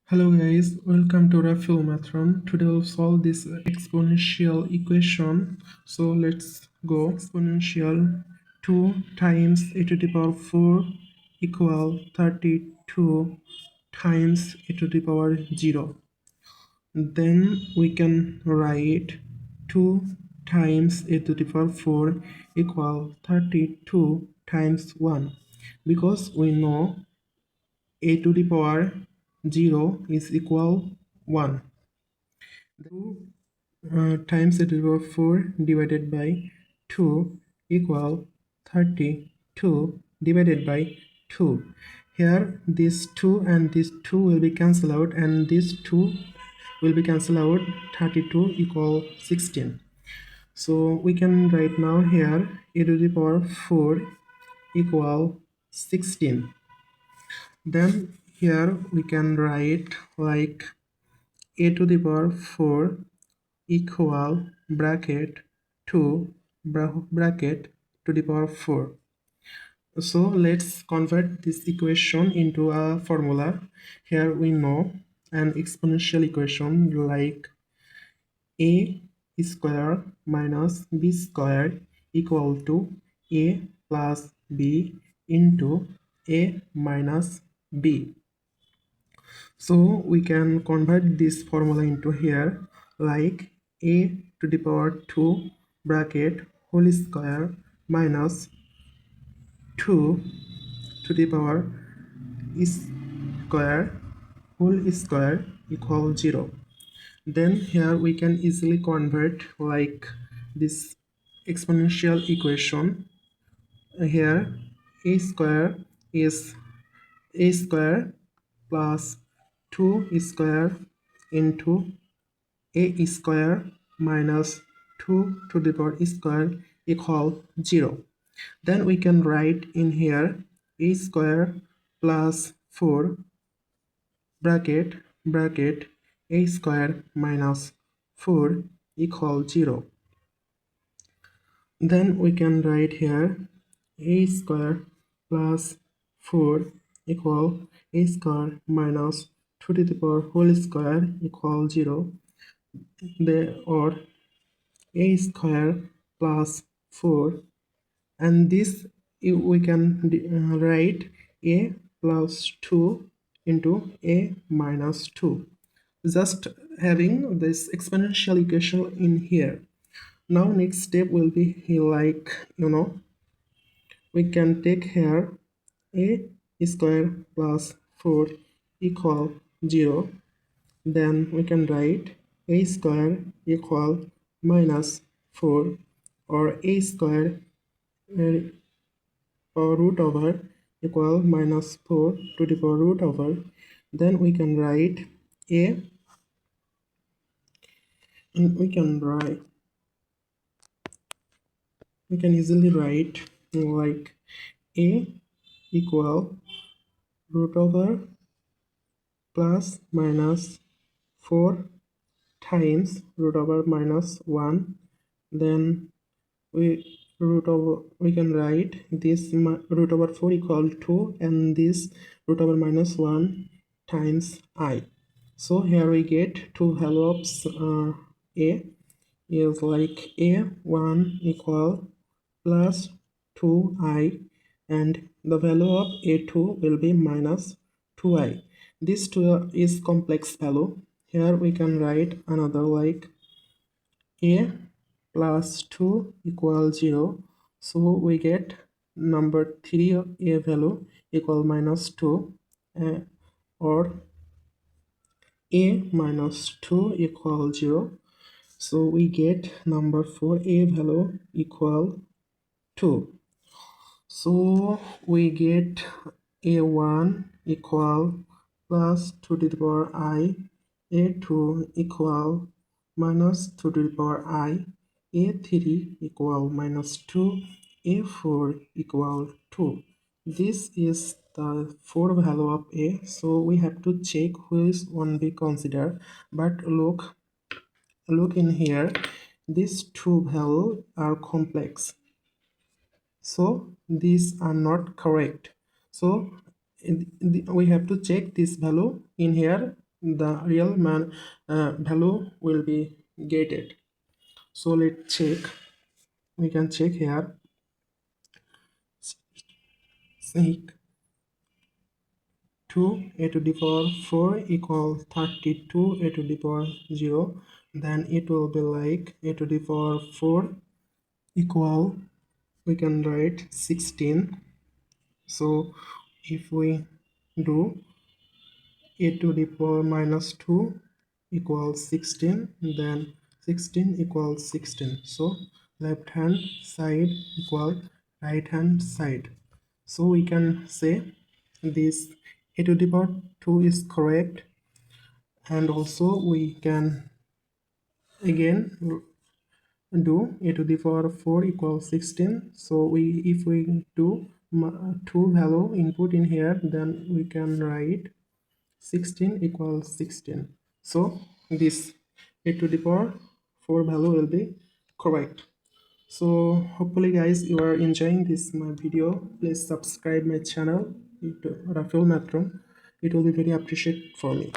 Hello guys, welcome to Rafael Matron. Today we'll solve this exponential equation. So let's go. Exponential 2 times e to the power 4 equal 32 times e to the power 0. Then we can write 2 times e to the power 4 equal 32 times 1 because we know a to the power 0 is equal 1. 2 times e to the power 4 divided by 2 equal 32 divided by 2. Here this 2 and this 2 will be cancelled out, and this 2 will be cancelled out. 32 equal 16. So we can write now here e to the power 4 equal 16. Then here we can write like a to the power 4 equal bracket 2 bracket to the power 4. So let's convert this equation into a formula. Here we know an exponential equation like a square minus b square equal to a plus b into a minus b. So we can convert this formula into here like a to the power 2 bracket whole square minus 2 to the power square whole square equal 0. Then here we can easily convert like this exponential equation. Here a square is a square plus 2 square into a square minus 2 to the power square equal 0. Then we can write in here a square plus 4 bracket a square minus 4 equal 0. Then we can write here a square plus 4 equal a square minus 2 to the power whole square equal 0. Or a square plus 4, and this we can write a plus 2 into a minus 2, just having this exponential equation in here. Now next step will be like we can take here a square plus 4 equal 0. Then we can write a square equal minus 4, or a square or root over equal minus 4 to the power root over. Then we can write a, and we can easily write like a equal root over plus minus 4 times root over minus 1. Then we can write this root over 4 equal 2, and this root over minus 1 times I. So here we get two values of a is like a1 equal plus 2i, and the value of a2 will be minus 2i. This 2 is complex value. Here we can write another like a plus 2 equal 0. So we get number 3 a value equal minus 2, or a minus 2 equal 0. So we get number 4 a value equal 2. So we get a1 equal plus 2 to the power I, a2 equal minus 2 to the power I, a3 equal minus 2, a4 equal 2. This is the fourth value of a, so we have to check which one we consider. But look in here, these two values are complex, so these are not correct. So we have to check this value in here the real value will be gated. So let's check. We can check here. Sec 2 a to the power 4 equals 32 a to the power 0. Then it will be like a to the power 4 equal, we can write 16. So if we do a to the power minus 2 equals 16, then 16 equals 16. So left hand side equal right hand side. So we can say this a to the power 2 is correct, and also we can again do a to the power 4 equals 16. So if we do two value input in here, then we can write 16 equals 16. So this a to the power 4 value will be correct. So hopefully guys you are enjoying this my video. Please subscribe my channel, Rafael Math Room. It will be very appreciated for me.